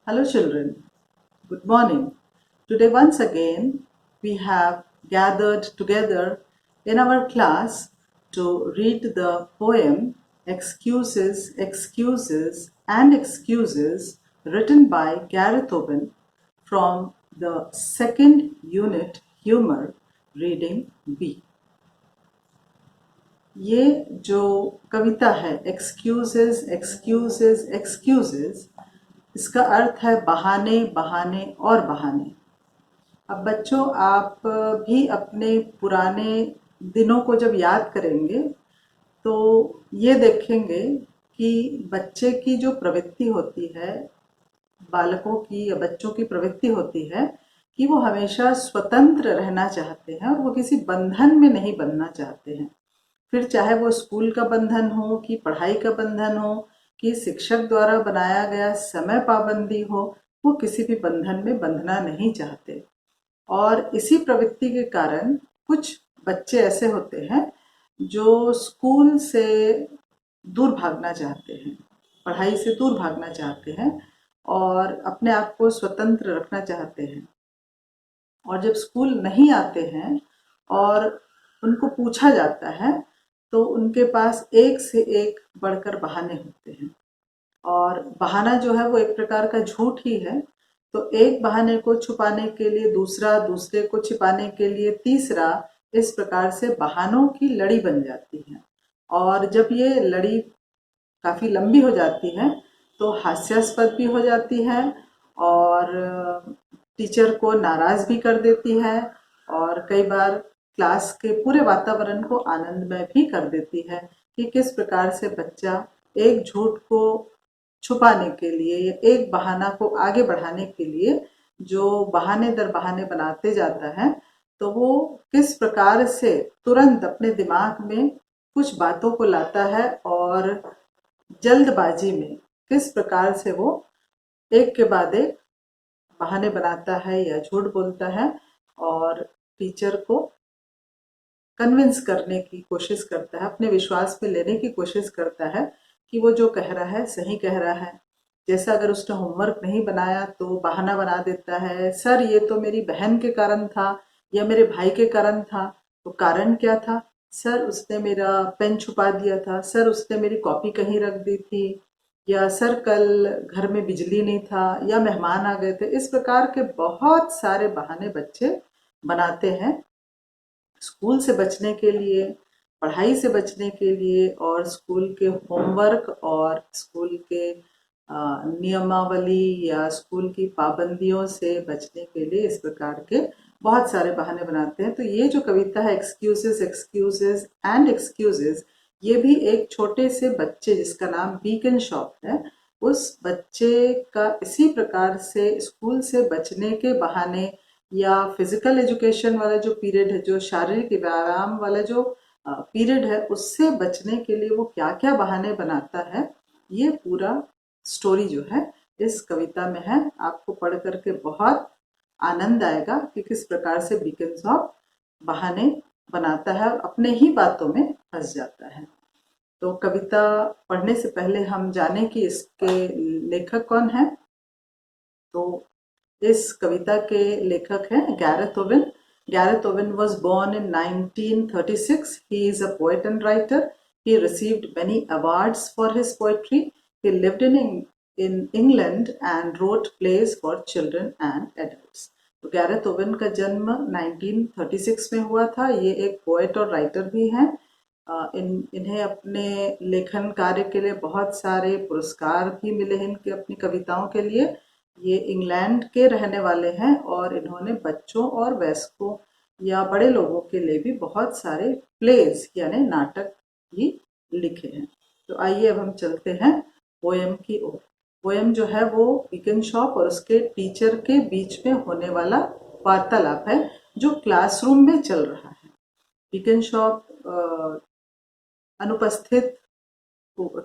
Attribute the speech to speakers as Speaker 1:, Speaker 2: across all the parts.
Speaker 1: Hello children, good morning. Today once again we have gathered together in our class to read the poem Excuses, Excuses and Excuses written by Gareth Owen from the second unit Humor reading B. ये जो कविता है excuses excuses excuses, इसका अर्थ है बहाने बहाने और बहाने। अब बच्चों, आप भी अपने पुराने दिनों को जब याद करेंगे तो ये देखेंगे कि बच्चे की जो प्रवृत्ति होती है, बालकों की या बच्चों की प्रवृत्ति होती है कि वो हमेशा स्वतंत्र रहना चाहते हैं और वो किसी बंधन में नहीं बनना चाहते हैं। फिर चाहे वो स्कूल का बंधन हो कि पढ़ाई का बंधन हो कि शिक्षक द्वारा बनाया गया समय पाबंदी हो, वो किसी भी बंधन में बंधना नहीं चाहते। और इसी प्रवृत्ति के कारण कुछ बच्चे ऐसे होते हैं जो स्कूल से दूर भागना चाहते हैं, पढ़ाई से दूर भागना चाहते हैं और अपने आप को स्वतंत्र रखना चाहते हैं। और जब स्कूल नहीं आते हैं और उनको पूछा जाता है तो उनके पास एक से एक बढ़कर बहाने होते हैं। और बहाना जो है वो एक प्रकार का झूठ ही है। तो एक बहाने को छुपाने के लिए दूसरा, दूसरे को छिपाने के लिए तीसरा, इस प्रकार से बहानों की लड़ी बन जाती है। और जब ये लड़ी काफ़ी लंबी हो जाती है तो हास्यास्पद भी हो जाती है और टीचर को नाराज़ भी कर देती है और कई बार क्लास के पूरे वातावरण को आनंदमय भी कर देती है कि किस प्रकार से बच्चा एक झूठ को छुपाने के लिए या एक बहाना को आगे बढ़ाने के लिए जो बहाने दर बहाने बनाते जाता है, तो वो किस प्रकार से तुरंत अपने दिमाग में कुछ बातों को लाता है और जल्दबाजी में किस प्रकार से वो एक के बाद एक बहाने बनाता है या झूठ बोलता है और टीचर को कन्विंस करने की कोशिश करता है, अपने विश्वास में लेने की कोशिश करता है कि वो जो कह रहा है सही कह रहा है। जैसे अगर उसने होमवर्क नहीं बनाया तो बहाना बना देता है, सर ये तो मेरी बहन के कारण था या मेरे भाई के कारण था। तो कारण क्या था? सर उसने मेरा पेन छुपा दिया था, सर उसने मेरी कॉपी कहीं रख दी थी, या सर कल घर में बिजली नहीं था, या मेहमान आ गए थे। इस प्रकार के बहुत सारे बहाने बच्चे बनाते हैं स्कूल से बचने के लिए, पढ़ाई से बचने के लिए और स्कूल के होमवर्क और स्कूल के नियमावली या स्कूल की पाबंदियों से बचने के लिए इस प्रकार के बहुत सारे बहाने बनाते हैं। तो ये जो कविता है एक्सक्यूजेस एक्सक्यूजेस एंड एक्सक्यूजेस, ये भी एक छोटे से बच्चे जिसका नाम बीकन शॉप है, उस बच्चे का इसी प्रकार से स्कूल से बचने के बहाने या फिजिकल एजुकेशन वाला जो पीरियड है, जो शारीरिक व्यायाम वाला जो पीरियड है, उससे बचने के लिए वो क्या क्या बहाने बनाता है, ये पूरा स्टोरी जो है इस कविता में है। आपको पढ़ करके बहुत आनंद आएगा कि किस प्रकार से बिकिंसॉफ बहाने बनाता है और अपने ही बातों में फंस जाता है। तो कविता पढ़ने से पहले हम जाने कि इसके लेखक कौन है। तो इस कविता के लेखक हैं Gareth oven. Gareth Owen was born in 1936. He is a poet and writer. He received many awards for his poetry. He lived in England and wrote plays for children and adults. तो Gareth oven का जन्म 1936 में हुआ था। ये एक poet और writer भी हैं। इन्हें अपने लेखन कार्य के लिए बहुत सारे पुरस्कार भी मिले हैं इनके अपनी कविताओं के लिए। ये इंग्लैंड के रहने वाले हैं और इन्होंने बच्चों और वयस्कों या बड़े लोगों के लिए भी बहुत सारे प्लेज यानी नाटक भी लिखे हैं। तो आइए अब हम चलते हैं पोएम की ओर। पोएम जो है वो बिकिंसॉफ और उसके टीचर के बीच में होने वाला वार्तालाप है जो क्लासरूम में चल रहा है। बिकिंसॉफ अनुपस्थित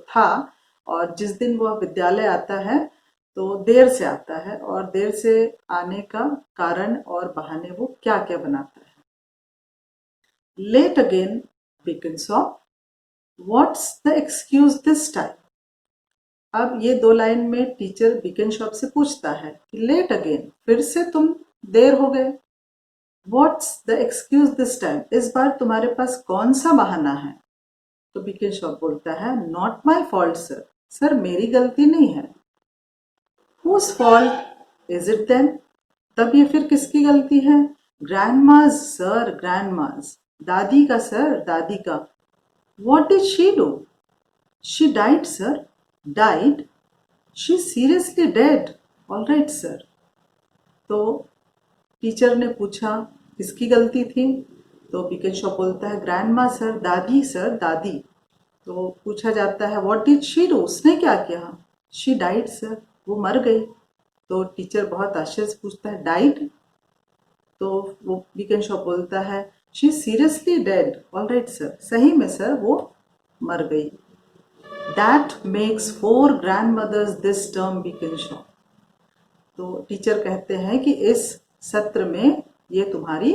Speaker 1: था और जिस दिन वह विद्यालय आता है तो देर से आता है और देर से आने का कारण और बहाने वो क्या क्या बनाता है। लेट अगेन बिकिंसॉफ, what's the excuse this time? अब ये 2 लाइन में टीचर बीकन शॉप से पूछता है कि लेट अगेन, फिर से तुम देर हो गए। What's the excuse this time, इस बार तुम्हारे पास कौन सा बहाना है? तो बीकन शॉप बोलता है not my fault sir, sir मेरी गलती नहीं है। Whose fault is it then, तब ये फिर किसकी गलती है? ग्रैंडमाज सर, ग्रैंडमाज, दादी का सर, दादी का। What did she do? She died sir. Died? She seriously dead? All right sir. तो टीचर ने पूछा किसकी गलती थी? तो बीकन शॉप बोलता है ग्रैंडमा सर, दादी सर, दादी। तो पूछा जाता है व्हाट डिड शी डू, उसने क्या किया? शी डाइड सर, वो मर गई। तो टीचर बहुत आश्चर्य से पूछता है डाइड? तो वो बीकन शॉप बोलता है she seriously dead. All right sir, सही में सर वो मर गई। That makes 4 grandmother's this term beacon shop. तो टीचर कहते हैं कि इस सत्र में ये तुम्हारी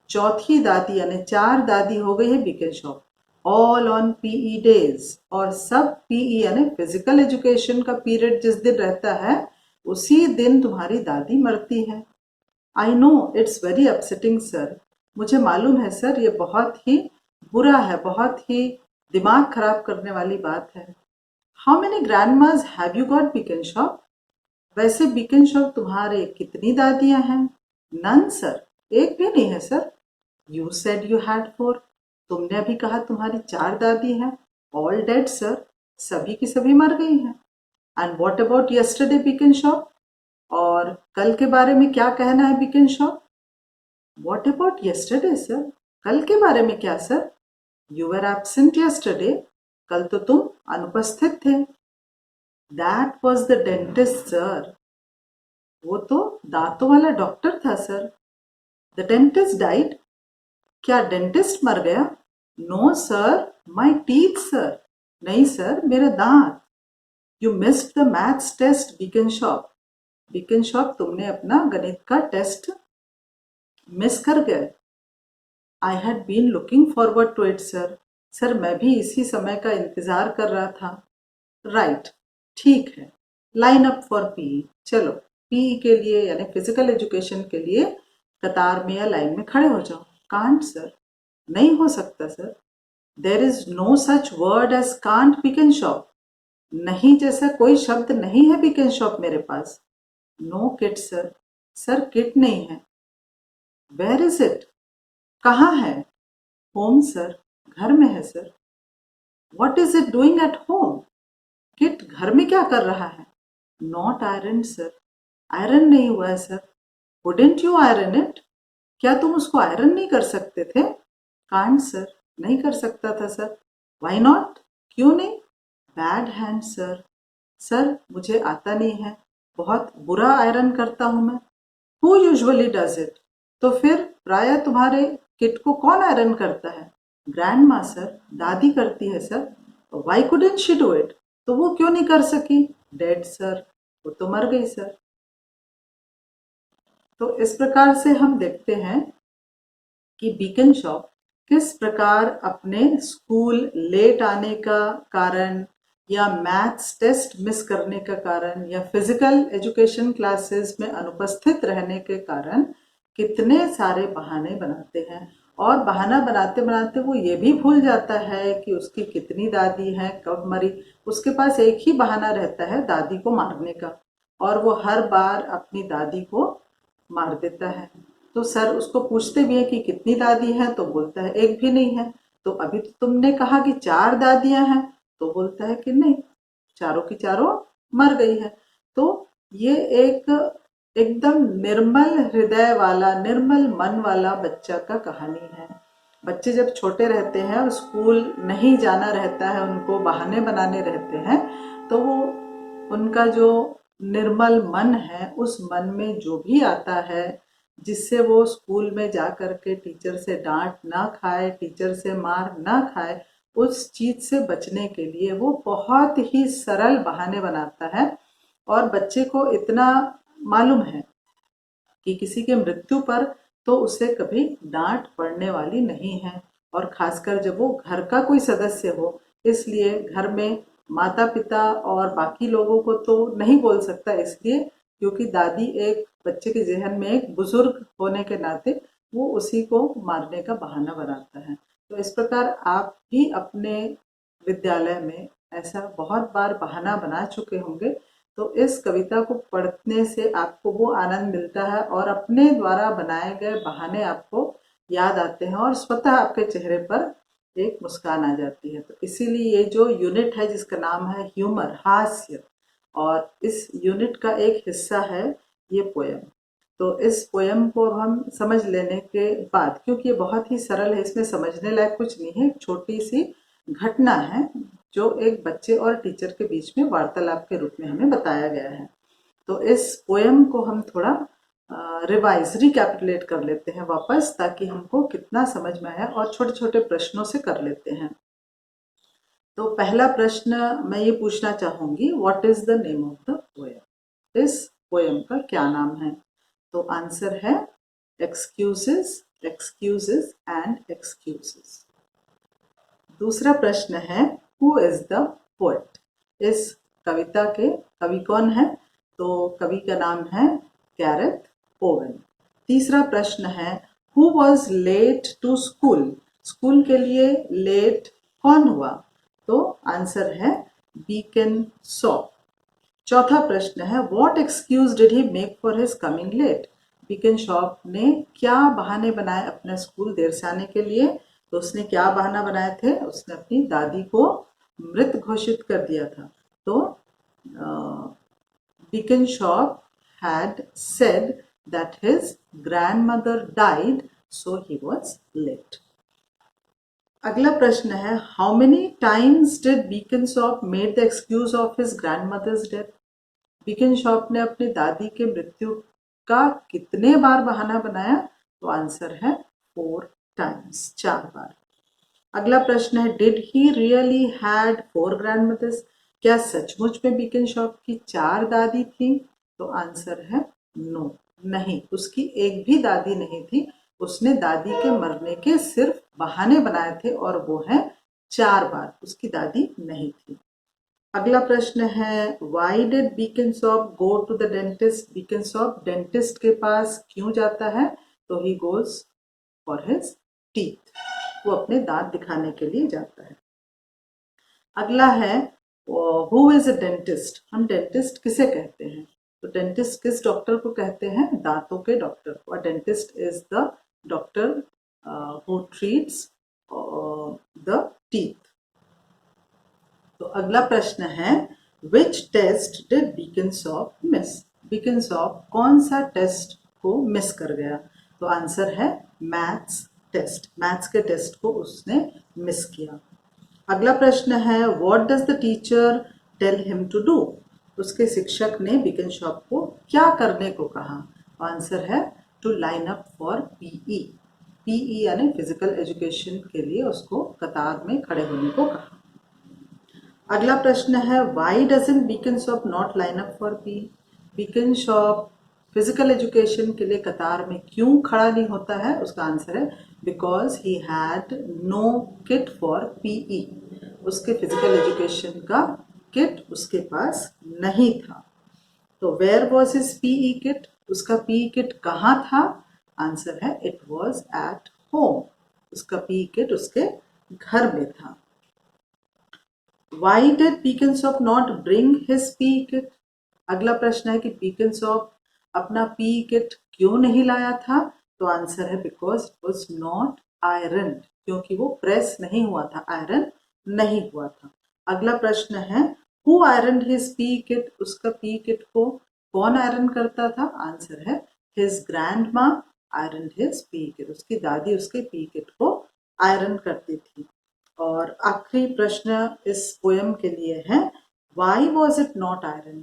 Speaker 1: चौथी दादी यानी 4 दादी हो गई है beacon Shop. All on PE days, और सब पीई यानी फिजिकल एजुकेशन का पीरियड जिस दिन रहता है उसी दिन तुम्हारी दादी मरती है। I know it's very upsetting sir, मुझे मालूम है सर ये बहुत ही बुरा है, बहुत ही दिमाग खराब करने वाली बात है। How many grandmas have you got बीकन शॉप, वैसे बीकन शॉप तुम्हारे कितनी दादियां हैं? नन सर, एक भी नहीं है sir. You said you had 4, तुमने अभी कहा तुम्हारी 4 दादी हैं। ऑल डेड सर, सभी की सभी मर गई हैं। And what about yesterday Beacon Shop, और कल के बारे में क्या कहना है beacon Shop? What about yesterday sir, कल के बारे में क्या सर? यू वर एब्सेंट यस्टरडे, कल तो तुम अनुपस्थित थे। That was the dentist sir, वो तो दांतों वाला डॉक्टर था सर। द डेंटिस्ट डाइड, क्या डेंटिस्ट मर गया? No sir, my teeth sir, नहीं सर मेरे दांत। You missed the maths test Beacon Shop, Beacon Shop तुमने अपना गणित का टेस्ट मिस कर गए। I had been looking forward to it sir, sir मैं भी इसी समय का इंतजार कर रहा था। राइट, ठीक है, लाइन अप फॉर पीई, चलो पीई के लिए यानी फिजिकल एजुकेशन के लिए कतार में या लाइन में खड़े हो जाओ। कांट सर, नहीं हो सकता sir. There is no such word as can't बीकन शॉप, नहीं जैसा कोई शब्द नहीं है बीकन शॉप मेरे पास। No kit sir, sir kit नहीं है। वेयर इज इट, कहाँ है? होम सर, घर में है sir. What is it doing at home, kit घर में क्या कर रहा है? नॉट आयरन सर, आयरन नहीं हुआ है sir. Wouldn't you iron it, क्या तुम उसको आयरन नहीं कर सकते थे? कांट सर, नहीं कर सकता था सर। वाई नॉट, क्यों नहीं? बैड हैंड सर, सर मुझे आता नहीं है, बहुत बुरा आयरन करता हूं मैं। हु यूजुअली डज इट, तो फिर प्राय तुम्हारे किट को कौन आयरन करता है? ग्रैंड मा सर, दादी करती है sir. Why couldn't she do it, तो वो क्यों नहीं कर सकी? डेड सर, वो तो मर गई सर। तो इस प्रकार से हम देखते हैं कि बीकन शॉप किस प्रकार अपने स्कूल लेट आने का कारण या मैथ्स टेस्ट मिस करने का कारण या फिजिकल एजुकेशन क्लासेस में अनुपस्थित रहने के कारण कितने सारे बहाने बनाते हैं। और बहाना बनाते बनाते वो ये भी भूल जाता है कि उसकी कितनी दादी हैं, कब मरी। उसके पास एक ही बहाना रहता है दादी को मारने का, और वो हर बार अपनी दादी को मार देता है। तो सर उसको पूछते भी है कि कितनी दादी हैं, तो बोलता है एक भी नहीं है। तो अभी तो तुमने कहा कि 4 दादियां हैं, तो बोलता है कि नहीं, चारों की चारों मर गई है। तो ये एक एकदम निर्मल हृदय वाला, निर्मल मन वाला बच्चा का कहानी है। बच्चे जब छोटे रहते हैं और स्कूल नहीं जाना रहता है, उनको बहाने बनाने रहते हैं, तो वो उनका जो निर्मल मन है उस मन में जो भी आता है जिससे वो स्कूल में जा कर के टीचर से डांट ना खाए, टीचर से मार ना खाए, उस चीज से बचने के लिए वो बहुत ही सरल बहाने बनाता है। और बच्चे को इतना मालूम है कि किसी के मृत्यु पर तो उसे कभी डांट पड़ने वाली नहीं है, और खासकर जब वो घर का कोई सदस्य हो। इसलिए घर में माता पिता और बाकी लोगों को तो नहीं बोल सकता, इसलिए क्योंकि दादी एक बच्चे के जहन में एक बुजुर्ग होने के नाते वो उसी को मारने का बहाना बनाता है। तो इस प्रकार आप भी अपने विद्यालय में ऐसा बहुत बार बहाना बना चुके होंगे। तो इस कविता को पढ़ने से आपको वो आनंद मिलता है और अपने द्वारा बनाए गए बहाने आपको याद आते हैं और स्वतः आपके चेहरे पर एक मुस्कान आ जाती है। तो इसीलिए ये जो यूनिट है जिसका नाम है ह्यूमर, हास्य, और इस यूनिट का एक हिस्सा है ये पोयम। तो इस पोयम को हम समझ लेने के बाद, क्योंकि ये बहुत ही सरल है, इसमें समझने लायक कुछ नहीं है, एक छोटी सी घटना है जो एक बच्चे और टीचर के बीच में वार्तालाप के रूप में हमें बताया गया है। तो इस पोयम को हम थोड़ा रिवाइज रिकैपिटुलेट कर लेते हैं वापस, ताकि हमको कितना समझ में आया, और छोटे छोटे प्रश्नों से कर लेते हैं। तो पहला प्रश्न मैं ये पूछना चाहूंगी, what is the name of the poem? इस पोयम का क्या नाम है? तो आंसर है एक्सक्यूजेस, एक्सक्यूजेस एंड एक्सक्यूजेस। दूसरा प्रश्न है, हु इज द पोएट? इस कविता के कवि कौन है? तो कवि का नाम है गैरेथ ओवन। तीसरा प्रश्न है, who was late to school? School के लिए लेट कौन हुआ? तो आंसर है बीकन सॉ। चौथा प्रश्न है, what excuse did he make for his coming late? Beacon Shop ने क्या बहाने बनाए अपने स्कूल देर से आने के लिए? तो उसने क्या बहाना बनाए थे? उसने अपनी दादी को मृत घोषित कर दिया था। तो beacon shop had said that his grandmother died, so he was late. अगला प्रश्न है, how many times did Beacon shop made the excuse of his grandmother's death? Beacon Shop ने अपनी दादी के मृत्यु का कितने बार बहाना बनाया? तो आंसर है 4 टाइम्स, 4 बार। अगला प्रश्न है, did he really had 4 grandmother's? क्या सचमुच में बीकन शॉप की 4 दादी थी? तो आंसर है नो, नहीं, उसकी एक भी दादी नहीं थी। उसने दादी के मरने के सिर्फ बहाने बनाए थे और वो है 4 बार, उसकी दादी नहीं थी। अगला प्रश्न है, why did Beacon Shop go to the dentist? Beacon Shop dentist के पास क्यों जाता है? तो he goes for his teeth, वो अपने दांत दिखाने के लिए जाता है। अगला है, हु इज अ डेंटिस्ट? हम डेंटिस्ट किसे कहते हैं? तो डेंटिस्ट किस डॉक्टर को कहते हैं? दांतों के डॉक्टर को। Dentist is the doctor who treats the teeth. तो अगला प्रश्न है, which test did Beacon Shop miss? Beacon Shop कौन सा टेस्ट को मिस कर गया? तो आंसर है मैथ्स टेस्ट, मैथ्स के टेस्ट को उसने मिस किया। अगला प्रश्न है, what does the teacher tell him to do? उसके शिक्षक ने बीकन शॉप को क्या करने को कहा? आंसर है to line up for PE. PE यानी फिजिकल एजुकेशन के लिए उसको कतार में खड़े होने को कहा। अगला प्रश्न है, why doesn't beacon shop not line up for P? Beacon shop physical education के लिए कतार में क्यों खड़ा नहीं होता है? उसका आंसर है because he had no kit for PE. उसके फिजिकल एजुकेशन का किट उसके पास नहीं था। तो where was his PE kit? उसका पीई किट कहाँ था? आंसर है इट वॉज एट होम। उसका पीई किट उसके घर में था। Why did Beaconsop not bring his PE kit? अगला प्रश्न है कि Beaconsop अपना PE kit क्यों नहीं लाया था? तो आंसर है because it was not ironed, क्योंकि वो प्रेस नहीं हुआ था, आयरन नहीं हुआ था। अगला प्रश्न है, who ironed his PE kit? उसका PE kit को कौन आयरन करता था? आंसर है his grandma ironed his PE kit. उसकी दादी उसके PE kit को आयरन करती थी। और आखिरी प्रश्न इस पोयम के लिए है, why was it not iron?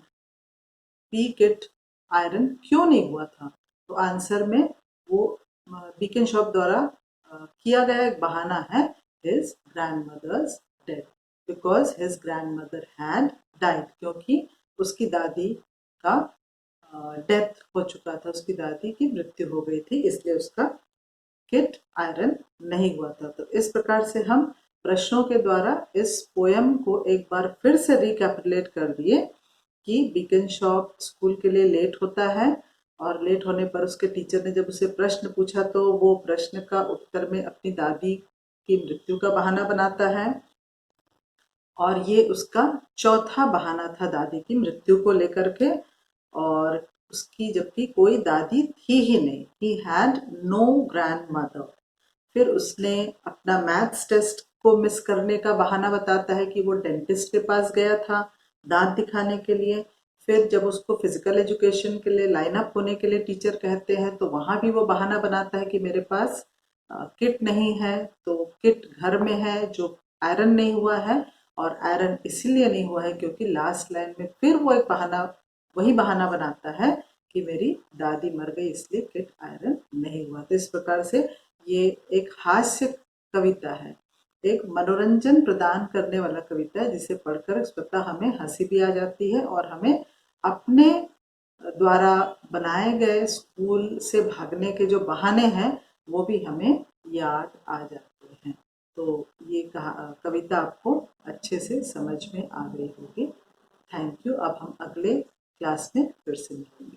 Speaker 1: P kit iron क्यों नहीं हुआ था? तो आंसर में वो बीकन शॉप द्वारा किया गया एक बहाना है, his grandmother's death, because his grandmother had died, क्योंकि उसकी दादी का डेथ हो चुका था, उसकी दादी की मृत्यु हो गई थी, इसलिए उसका किट आयरन नहीं हुआ था। तो इस प्रकार से हम प्रश्नों के द्वारा इस पोयम को एक बार फिर से रिकैपिटुलेट कर दिए कि बीकनशॉप स्कूल के लिए लेट होता है और लेट होने पर उसके टीचर ने जब उसे प्रश्न पूछा तो वो प्रश्न का उत्तर में अपनी दादी की मृत्यु का बहाना बनाता है और ये उसका चौथा बहाना था दादी की मृत्यु को लेकर के। और उसकी जबकि कोई दादी थी ही नहीं, he had no grandmother. फिर उसने अपना मैथ्स टेस्ट को मिस करने का बहाना बताता है कि वो डेंटिस्ट के पास गया था दांत दिखाने के लिए। फिर जब उसको फिजिकल एजुकेशन के लिए लाइन अप होने के लिए टीचर कहते हैं तो वहाँ भी वो बहाना बनाता है कि मेरे पास किट नहीं है, तो किट घर में है जो आयरन नहीं हुआ है, और आयरन इसीलिए नहीं हुआ है क्योंकि लास्ट लाइन में फिर वो एक बहाना, वही बहाना बनाता है कि मेरी दादी मर गई इसलिए किट आयरन नहीं हुआ। तो इस प्रकार से ये एक हास्य कविता है, एक मनोरंजन प्रदान करने वाला कविता है जिसे पढ़कर स्वतः हमें हंसी भी आ जाती है और हमें अपने द्वारा बनाए गए स्कूल से भागने के जो बहाने हैं वो भी हमें याद आ जाते हैं। तो ये कविता आपको अच्छे से समझ में आ गई होगी। Thank you. अब हम अगले क्लास में फिर से मिलेंगे।